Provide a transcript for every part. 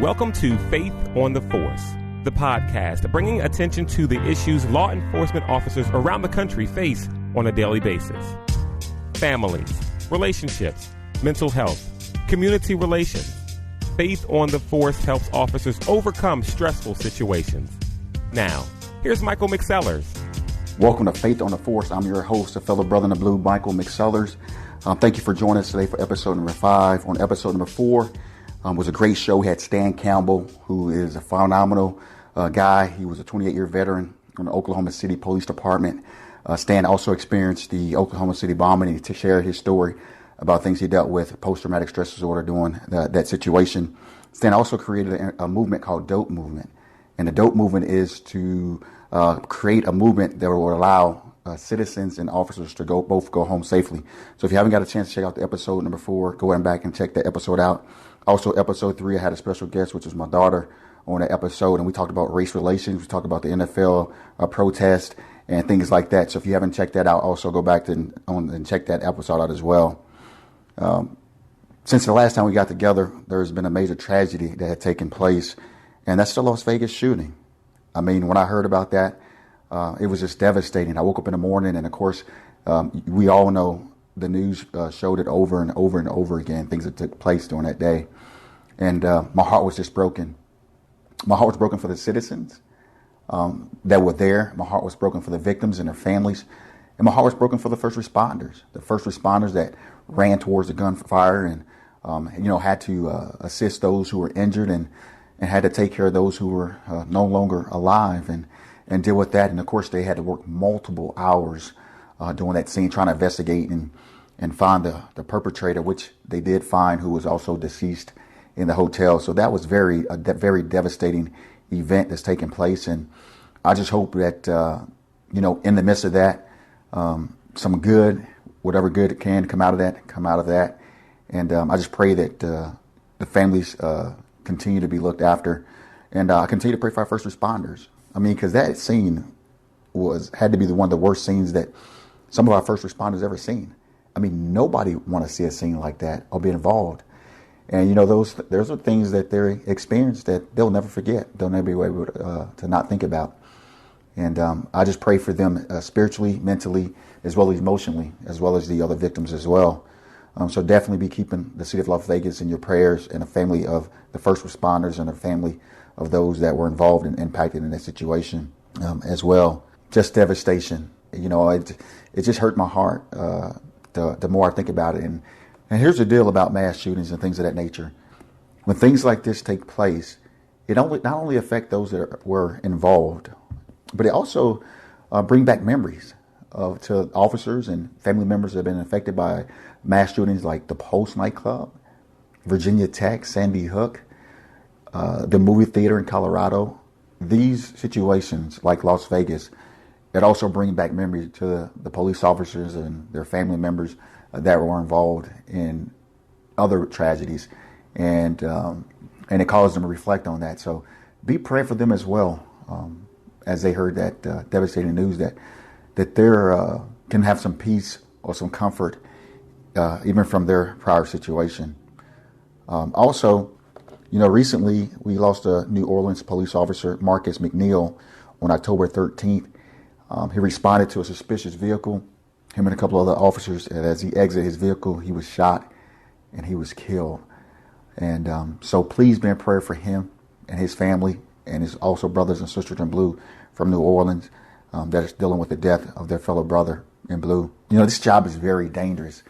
Welcome to Faith on the Force, the podcast bringing attention to the issues law enforcement officers around the country face on a daily basis. Families, relationships, mental health, community relations. Faith on the Force helps officers overcome stressful situations. Now, here's Michael McSellers. Welcome to Faith on the Force. I'm your host, a fellow brother in the blue, Michael McSellers. Thank you for joining us today for episode number 5. On episode number 4, was a great show. We had Stan Campbell, who is a phenomenal guy. He was a 28-year veteran from the Oklahoma City Police Department. Stan also experienced the Oklahoma City bombing, and to share his story about things he dealt with, post-traumatic stress disorder during that situation. Stan also created a movement called DOPE Movement. And the DOPE Movement is to create a movement that will allow citizens and officers to both go home safely. So if you haven't got a chance to check out the episode number 4, go ahead and back and check that episode out. Also, episode 3, I had a special guest, which was my daughter, on that episode, and we talked about race relations. We talked about the NFL protest and things like that. So if you haven't checked that out, also go back and check that episode out as well. Since the last time we got together, there's been a major tragedy that had taken place, and that's the Las Vegas shooting. I mean, when I heard about that, it was just devastating. I woke up in the morning, and of course, we all know the news showed it over and over and over again, things that took place during that day. And my heart was just broken. My heart was broken for the citizens that were there. My heart was broken for the victims and their families. And my heart was broken for the first responders that ran towards the gunfire and, had to assist those who were injured and had to take care of those who were no longer alive and deal with that. And of course, they had to work multiple hours doing that scene, trying to investigate and find the perpetrator, which they did find, who was also deceased in the hotel. So that was a very devastating event that's taken place. And I just hope that, in the midst of that, some good, whatever good can come out of that. And I just pray that the families continue to be looked after. And I continue to pray for our first responders. I mean, because that scene had to be one of the worst scenes that some of our first responders ever seen. I mean, nobody want to see a scene like that or be involved. And, those are things that they experienced that they'll never forget. They'll never be able to not think about. And I just pray for them spiritually, mentally, as well as emotionally, as well as the other victims as well. So definitely be keeping the city of Las Vegas in your prayers, and the family of the first responders and the family of those that were involved and impacted in that situation as well. Just devastation. It just hurt my heart the more I think about it. And here's the deal about mass shootings and things of that nature. When things like this take place, it not only affect those that were involved, but it also bring back memories to officers and family members that have been affected by mass shootings like the Pulse nightclub, Virginia Tech, Sandy Hook, the movie theater in Colorado. These situations like Las Vegas, it also brings back memories to the police officers and their family members that were involved in other tragedies, and it caused them to reflect on that. So be praying for them as well, as they heard that devastating news that they can have some peace or some comfort, even from their prior situation. Also, recently we lost a New Orleans police officer, Marcus McNeil, on October 13th. He responded to a suspicious vehicle. Him and a couple other officers, and as he exited his vehicle, he was shot and he was killed. And so please be in prayer for him and his family and his also brothers and sisters in blue from New Orleans that is dealing with the death of their fellow brother in blue. This job is very dangerous.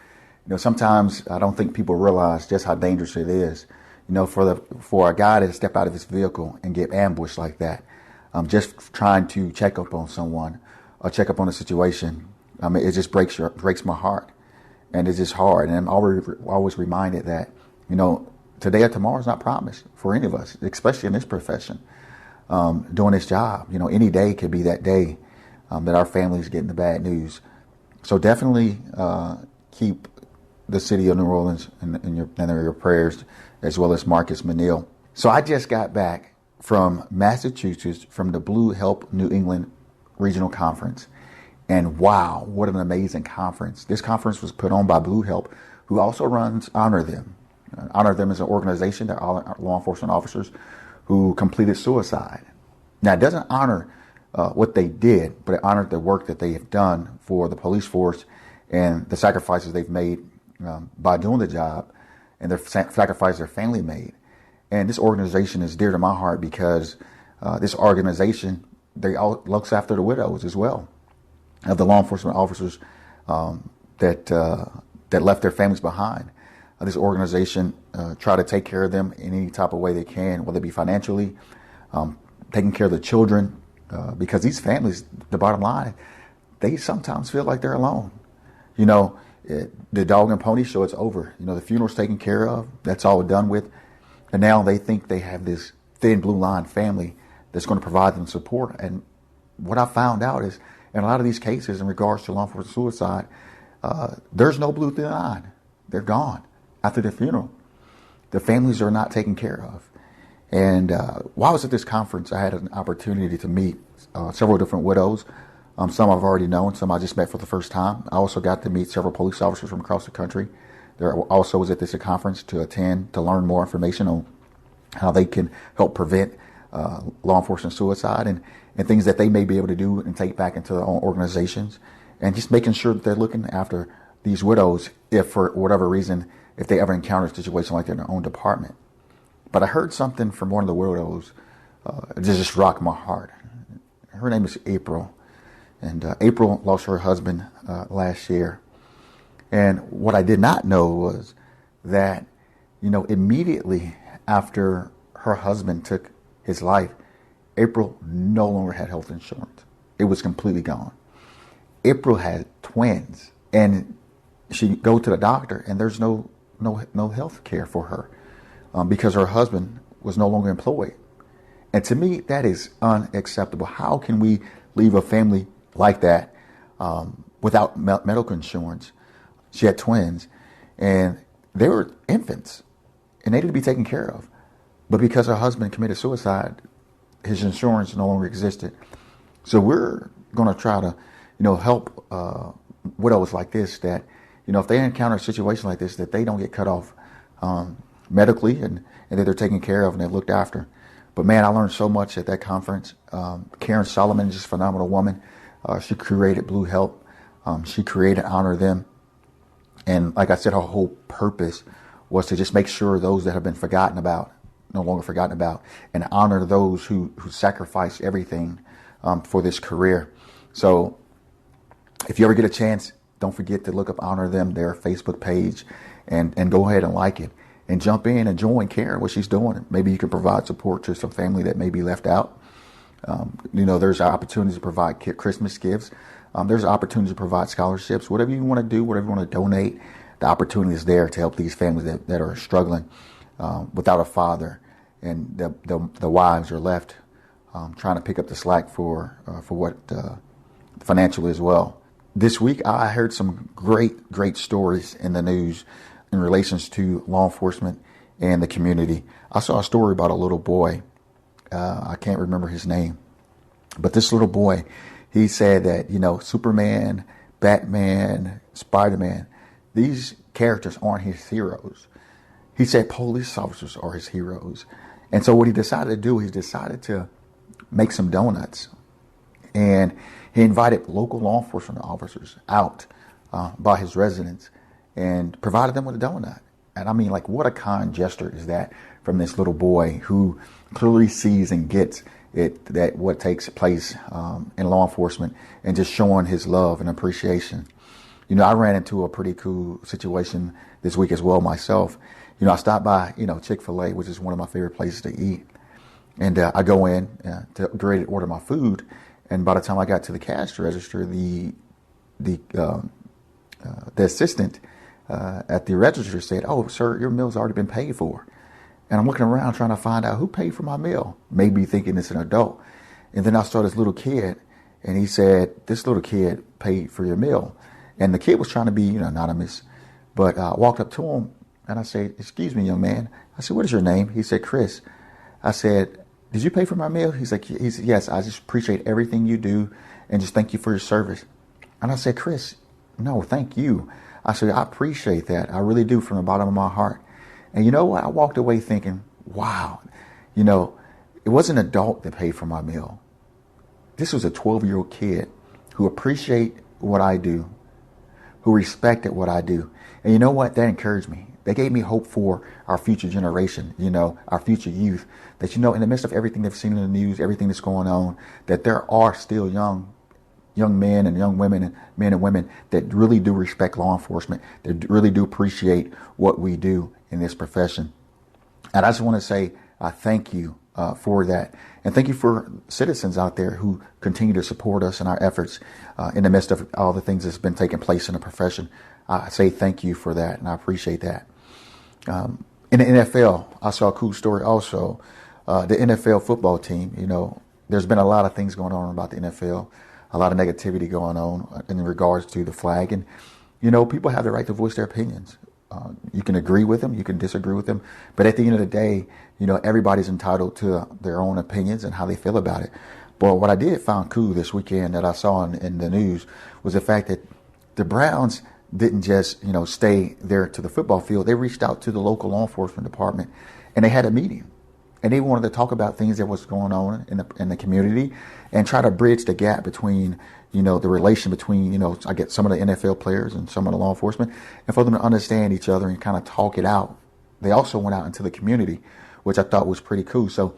Sometimes I don't think people realize just how dangerous it is. For a guy to step out of his vehicle and get ambushed like that, just trying to check up on someone or check up on a situation, it just breaks my heart, and it's just hard. And I'm always reminded that, today or tomorrow is not promised for any of us, especially in this profession, doing this job. Any day could be that day that our family's getting the bad news. So definitely keep the city of New Orleans in your prayers, as well as Marcus McNeil. So I just got back from Massachusetts from the Blue Help New England Regional Conference. And wow, what an amazing conference. This conference was put on by Blue Help, who also runs Honor Them. honor them as an organization. They're all law enforcement officers who completed suicide. Now, it doesn't honor what they did, but it honored the work that they have done for the police force and the sacrifices they've made by doing the job and the sacrifice their family made. And this organization is dear to my heart because this organization, they all looks after the widows as well of the law enforcement officers that left their families behind. This organization try to take care of them in any type of way they can, whether it be financially, taking care of the children, because these families, the bottom line, they sometimes feel like they're alone. You know, the dog and pony show, it's over. You know, the funeral's taken care of. That's all done with. And now they think they have this thin blue line family that's going to provide them support. And what I found out is, in a lot of these cases in regards to law enforcement suicide, there's no blue thin line. They're gone after the funeral. The families are not taken care of. And while I was at this conference, I had an opportunity to meet several different widows. Some I've already known, some I just met for the first time. I also got to meet several police officers from across the country. There also was at this conference to attend to learn more information on how they can help prevent law enforcement suicide and things that they may be able to do and take back into their own organizations, and just making sure that they're looking after these widows if for whatever reason, if they ever encounter a situation like that in their own department. But I heard something from one of the widows that just rocked my heart. Her name is April. And April lost her husband last year. And what I did not know was that, you know, immediately after her husband took his life, April no longer had health insurance. It was completely gone. April had twins, and she go to the doctor, and there's no health care for her because her husband was no longer employed. And to me, that is unacceptable. How can we leave a family like that without medical insurance? She had twins, and they were infants, and they needed to be taken care of. But because her husband committed suicide, his insurance no longer existed. So we're going to try to, you know, help widows like this that, you know, if they encounter a situation like this, that they don't get cut off medically and that they're taken care of and they're looked after. But man, I learned so much at that conference. Karen Solomon is just a phenomenal woman. She created Blue Help. She created Honor Them. And like I said, her whole purpose was to just make sure those that have been forgotten about, no longer forgotten about, and honor those who sacrificed everything for this career. So if you ever get a chance, don't forget to look up Honor Them, their Facebook page, and go ahead and like it. And jump in and join Karen, what she's doing. Maybe you can provide support to some family that may be left out. You know, there's opportunities to provide Christmas gifts. There's opportunities to provide scholarships. Whatever you want to do, whatever you want to donate, the opportunity is there to help these families that are struggling without a father, and the wives are left trying to pick up the slack for what financially as well. This week, I heard some great stories in the news in relations to law enforcement and the community. I saw a story about a little boy. I can't remember his name, but this little boy, he said that, you know, Superman, Batman, Spider-Man, these characters aren't his heroes. He said police officers are his heroes. And so what he decided to do, he decided to make some donuts. And he invited local law enforcement officers out by his residence and provided them with a donut. And I mean, like, what a kind gesture is that from this little boy who clearly sees and gets it, that what takes place in law enforcement, and just showing his love and appreciation. You know, I ran into a pretty cool situation this week as well myself. You know, I stopped by, you know, Chick-fil-A, which is one of my favorite places to eat. And I go in to get ready to order my food. And by the time I got to the cash register, the assistant at the register said, "Oh, sir, your meal's already been paid for." And I'm looking around trying to find out who paid for my meal, maybe thinking it's an adult. And then I saw this little kid, and he said, "This little kid paid for your meal." And the kid was trying to be, you know, anonymous. But I walked up to him, and I said, "Excuse me, young man." I said, "What is your name?" He said, "Chris." I said, "Did you pay for my meal?" He said, "Yes, I just appreciate everything you do, and just thank you for your service." And I said, "Chris, no, thank you." I said, "I appreciate that. I really do, from the bottom of my heart." And you know what? I walked away thinking, wow, you know, it wasn't an adult that paid for my meal. This was a 12-year-old kid who appreciated what I do, who respected what I do. And you know what? That encouraged me. They gave me hope for our future generation, you know, our future youth, that, you know, in the midst of everything they've seen in the news, everything that's going on, that there are still young men and young women and men and women that really do respect law enforcement, that really do appreciate what we do in this profession. And I just want to say thank you for that. And thank you for citizens out there who continue to support us in our efforts in the midst of all the things that's been taking place in the profession. I say thank you for that, and I appreciate that. In the NFL, I saw a cool story also. The NFL football team, you know, there's been a lot of things going on about the NFL, a lot of negativity going on in regards to the flag. And, you know, people have the right to voice their opinions. You can agree with them, you can disagree with them. But at the end of the day, you know, everybody's entitled to their own opinions and how they feel about it. But what I did find cool this weekend that I saw in the news was the fact that the Browns didn't just, you know, stay there to the football field. They reached out to the local law enforcement department and they had a meeting. And they wanted to talk about things that was going on in the community and try to bridge the gap between, you know, the relation between, you know, I get some of the NFL players and some of the law enforcement, and for them to understand each other and kind of talk it out. They also went out into the community, which I thought was pretty cool. So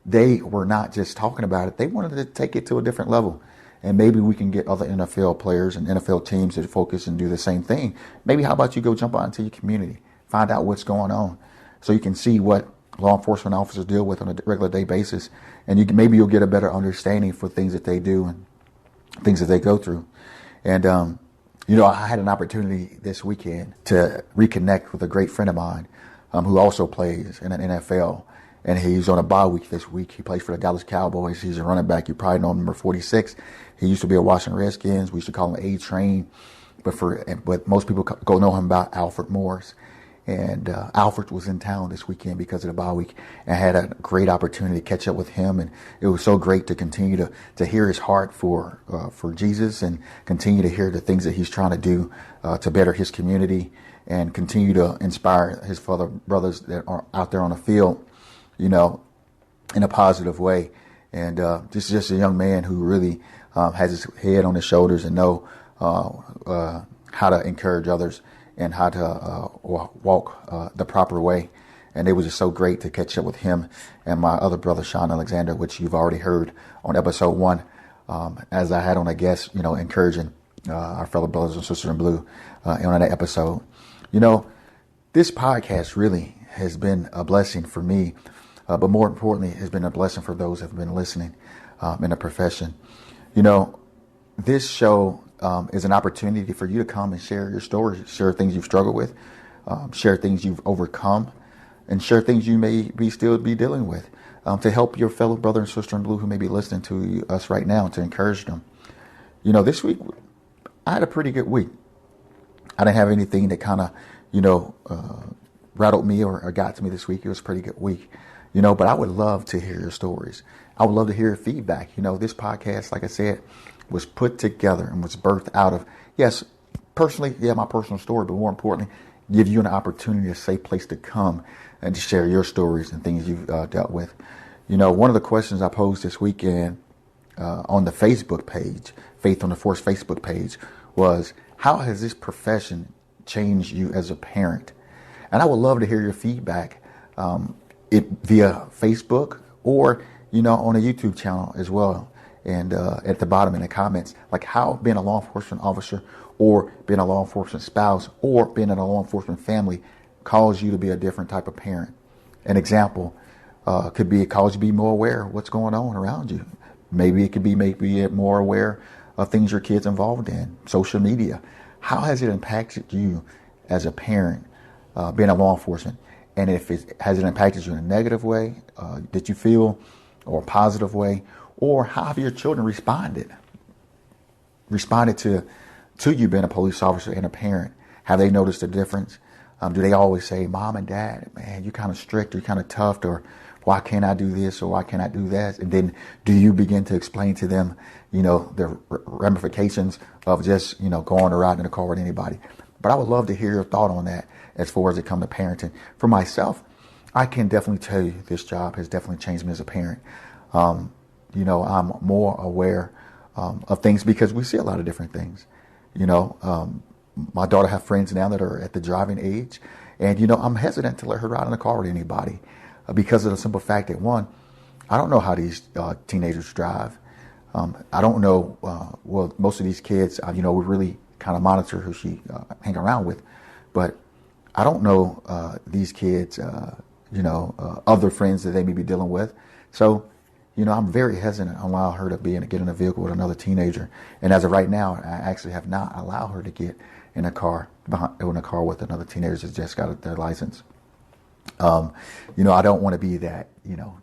they were not just talking about it. They wanted to take it to a different level. And maybe we can get other NFL players and NFL teams to focus and do the same thing. Maybe how about you go jump out into your community, find out what's going on so you can see what law enforcement officers deal with on a regular day basis. And maybe you'll get a better understanding for things that they do and things that they go through. And, you know, I had an opportunity this weekend to reconnect with a great friend of mine who also plays in an NFL. And he's on a bye week this week. He plays for the Dallas Cowboys. He's a running back. You probably know him, number 46. He used to be a Washington Redskins. We used to call him A-Train. But most people go know him about Alfred Morris. And Alfred was in town this weekend because of the bye week, and had a great opportunity to catch up with him. And it was so great to continue to hear his heart for Jesus, and continue to hear the things that he's trying to do to better his community, and continue to inspire his fellow brothers that are out there on the field, you know, in a positive way. And just a young man who really has his head on his shoulders and know how to encourage others and how to walk the proper way. And it was just so great to catch up with him and my other brother, Sean Alexander, which you've already heard on episode 1, as I had on a guest, you know, encouraging our fellow brothers and sisters in blue on that episode. You know, this podcast really has been a blessing for me, but more importantly, has been a blessing for those who have been listening in the profession. You know, this show is an opportunity for you to come and share your stories, share things you've struggled with, share things you've overcome, and share things you may still be dealing with, to help your fellow brother and sister in blue who may be listening to us right now, to encourage them. You know, this week, I had a pretty good week. I didn't have anything that kind of, you know, rattled me or got to me this week. It was a pretty good week, you know, but I would love to hear your stories. I would love to hear your feedback. You know, this podcast, like I said, was put together and was birthed out of, yes, personally, my personal story, but more importantly, give you an opportunity, a safe place to come and to share your stories and things you've dealt with. You know, one of the questions I posed this weekend on the Facebook page, Faith on the Force Facebook page, was, how has this profession changed you as a parent? And I would love to hear your feedback via Facebook, or, you know, on a YouTube channel as well. And at the bottom in the comments, like how being a law enforcement officer, or being a law enforcement spouse, or being in a law enforcement family calls you to be a different type of parent. An example could be, it calls you to be more aware of what's going on around you. Maybe it could be more aware of things your kid's involved in, social media. How has it impacted you as a parent, being a law enforcement? And has it impacted you in a negative way, that you feel, or a positive way? Or how have your children responded to you being a police officer and a parent? Have they noticed a difference? Do they always say, Mom and Dad, man, you're kind of strict, you're kind of tough, or why can't I do this, or why can't I do that? And then do you begin to explain to them, you know, the ramifications of just, you know, going or riding in a car with anybody? But I would love to hear your thought on that as far as it comes to parenting. For myself, I can definitely tell you this job has definitely changed me as a parent. I'm more aware of things because we see a lot of different things. My daughter have friends now that are at the driving age, and I'm hesitant to let her ride in a car with anybody because of the simple fact that, one, I don't know how these teenagers drive. I don't know. Well, most of these kids, we really kind of monitor who she hang around with, but I don't know these kids. Other friends that they may be dealing with. So, I'm very hesitant to allow her to get in a vehicle with another teenager. And as of right now, I actually have not allowed her to get in a car with another teenager that just got their license. I don't want to be that,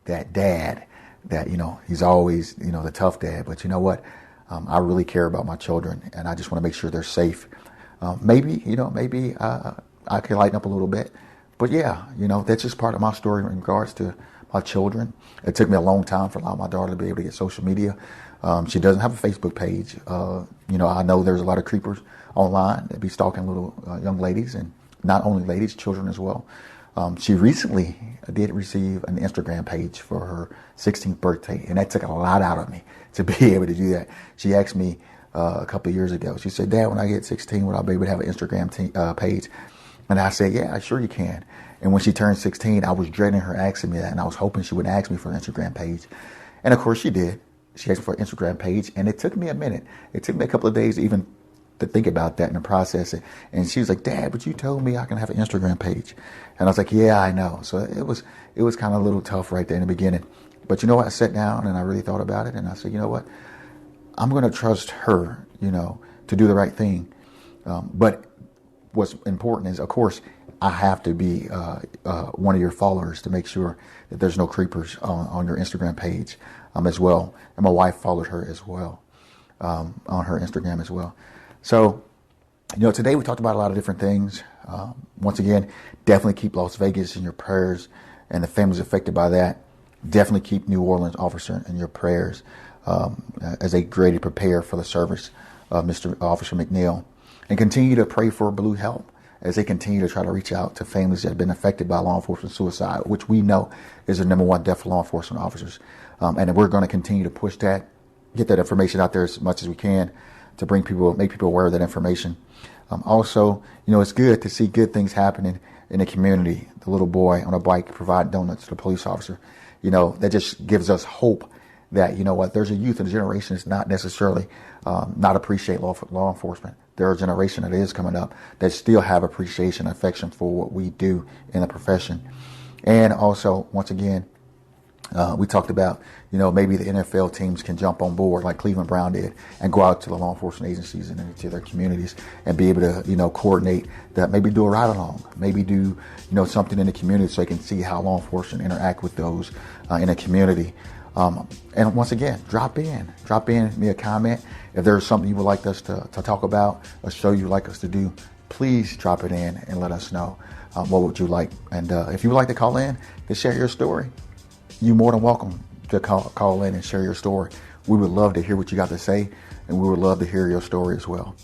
that dad that, he's always, the tough dad. But you know what? I really care about my children, and I just want to make sure they're safe. Maybe I can lighten up a little bit. But yeah, that's just part of my story in regards to my children. It took me a long time for my daughter to be able to get social media. She doesn't have a Facebook page. I know there's a lot of creepers online that be stalking little young ladies, and not only ladies, children as well. She recently did receive an Instagram page for her 16th birthday, and that took a lot out of me to be able to do that. She asked me a couple of years ago, she said, "Dad, when I get 16, will I be able to have an Instagram page?" And I said, "Yeah, sure you can." And when she turned 16, I was dreading her asking me that, and I was hoping she would ask me for an Instagram page. And of course she did. She asked me for an Instagram page, and it took me a minute. It took me a couple of days even to think about that and to process it. And she was like, "Dad, but you told me I can have an Instagram page." And I was like, "Yeah, I know." So it was kind of a little tough right there in the beginning. But you know what? I sat down and I really thought about it, and I said, you know what? I'm going to trust her, to do the right thing. But what's important is, of course, I have to be one of your followers to make sure that there's no creepers on your Instagram page as well. And my wife followed her as well on her Instagram as well. So, today we talked about a lot of different things. Once again, definitely keep Las Vegas in your prayers and the families affected by that. Definitely keep New Orleans officer in your prayers as they get ready to prepare for the service of Mr. Officer McNeil. And continue to pray for Blue Help as they continue to try to reach out to families that have been affected by law enforcement suicide, which we know is the number one death for law enforcement officers. And we're going to continue to push that, get that information out there as much as we can to make people aware of that information. Also, it's good to see good things happening in the community. The little boy on a bike providing donuts to the police officer. That just gives us hope that, there's a youth and a generation that's not necessarily not appreciate law enforcement. There are a generation that is coming up that still have appreciation and affection for what we do in the profession. And also, once again, we talked about, maybe the NFL teams can jump on board like Cleveland Brown did and go out to the law enforcement agencies and into their communities and be able to, coordinate that, maybe do a ride along, maybe do, something in the community so they can see how law enforcement interact with those in a community. And once again, drop in me a comment. If there's something you would like us to talk about, a show you'd like us to do, please drop it in and let us know what would you like. And if you would like to call in to share your story, you're more than welcome to call in and share your story. We would love to hear what you got to say, and we would love to hear your story as well.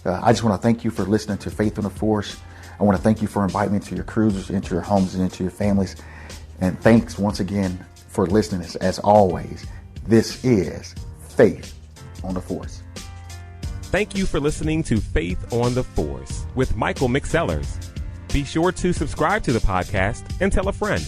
I just want to thank you for listening to Faith on the Force. I want to thank you for inviting me to your cruises, into your homes, and into your families. And thanks once again for listening. As always, this is Faith on the Force. Thank you for listening to Faith on the Force with Michael McSellers. Be sure to subscribe to the podcast and tell a friend.